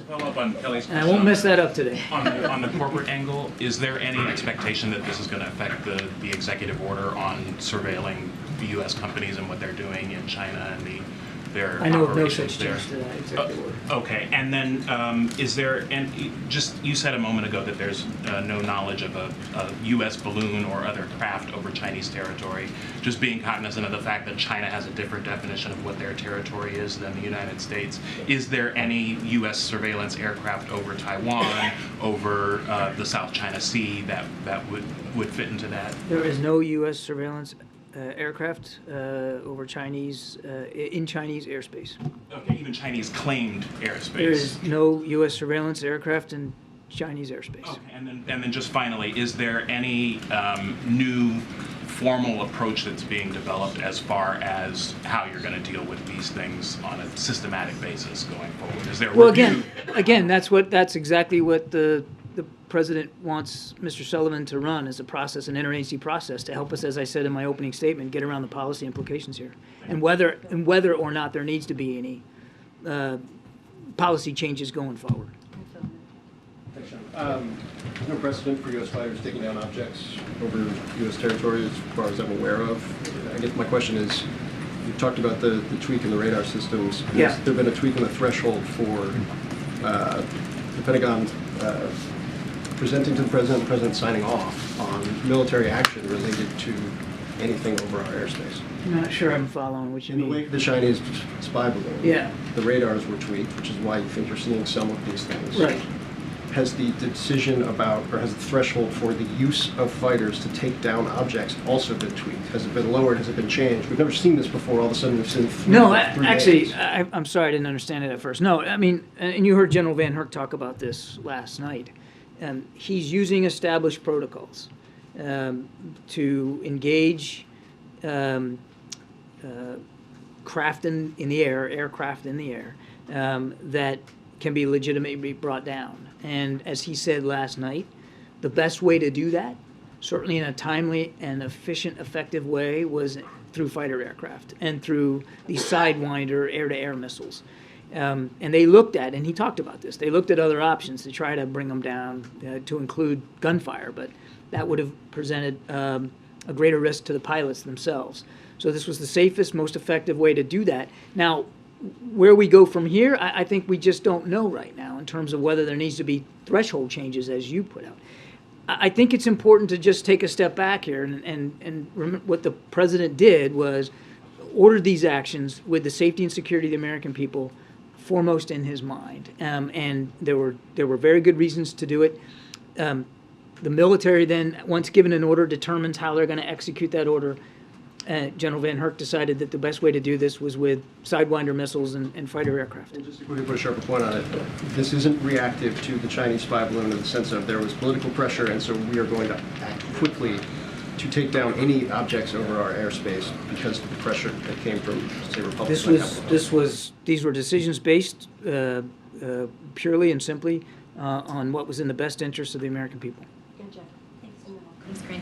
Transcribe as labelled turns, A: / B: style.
A: follow up on Kelly's question.
B: And I won't mess that up today.
A: On the corporate angle, is there any expectation that this is going to affect the executive order on surveilling the U.S. companies and what they're doing in China and their
B: I know of no
A: operations
B: such
A: there?
B: change to that executive order.
A: Okay, and then is there, and just, you said a moment ago that there's no knowledge of a U.S. balloon or other craft over Chinese territory, just being cognizant of the fact that China has a different definition of what their territory is than the United States. Is there any U.S. surveillance aircraft over Taiwan, over the South China Sea that would fit into that?
B: There is no U.S. surveillance aircraft over Chinese, in Chinese airspace.
A: Okay, even Chinese claimed airspace.
B: There is no U.S. surveillance aircraft in Chinese airspace.
A: Okay, and then just finally, is there any new formal approach that's being developed as far as how you're going to deal with these things on a systematic basis going forward? Is there a
B: Well,
A: review?
B: again, that's exactly what the president wants Mr. Sullivan to run as a process, an interagency process, to help us, as I said in my opening statement, get around the policy implications here, and whether or not there needs to be any policy changes going forward.
C: Thanks, John. No precedent for U.S. fighters taking down objects over U.S. territory, as far as I'm aware of. I guess my question is, you talked about the tweak in the radar systems.
B: Yeah.
C: Has there been a tweak in the threshold for the Pentagon presenting to the president signing off on military action related to anything over our airspace?
B: I'm not sure I'm following what you
C: In the
B: mean.
C: wake of the Chinese spy balloon,
B: Yeah.
C: the radars were tweaked, which is why you think you're seeing some of these things.
B: Right.
C: Has the decision about, or has the threshold for the use of fighters to take down objects also been tweaked? Has it been lowered? Has it been changed? We've never seen this before. All of a sudden, we've seen three.
B: No,
C: three
B: actually,
C: days.
B: I'm sorry I didn't understand it at first. No, I mean, and you heard General Van Herk talk about this last night. He's using established protocols to engage craft in the air, aircraft in the air, that can be legitimately brought down. And as he said last night, the best way to do that, certainly in a timely and efficient, effective way, was through fighter aircraft and through these Sidewinder air-to-air missiles. And they looked at, and he talked about this, they looked at other options to try to bring them down, to include gunfire, but that would have presented a greater risk to the pilots themselves. So this was the safest, most effective way to do that. Now, where we go from here, I think we just don't know right now in terms of whether there needs to be threshold changes, as you put out. I think it's important to just take a step back here, and remember what the president did was ordered these actions with the safety and security of the American people foremost in his mind, and there were very good reasons to do it. The military then, once given an order, determines how they're going to execute that order. General Van Herk decided that the best way to do this was with Sidewinder missiles and fighter aircraft.
C: And just to quickly put a sharper point on it, this isn't reactive to the Chinese spy balloon in the sense of there was political pressure, and so we are going to act quickly to take down any objects over our airspace because of the pressure that came from, say, Republicans.
B: These were decisions based purely and simply on what was in the best interest of the American people.
D: Good job. Thanks. That's great.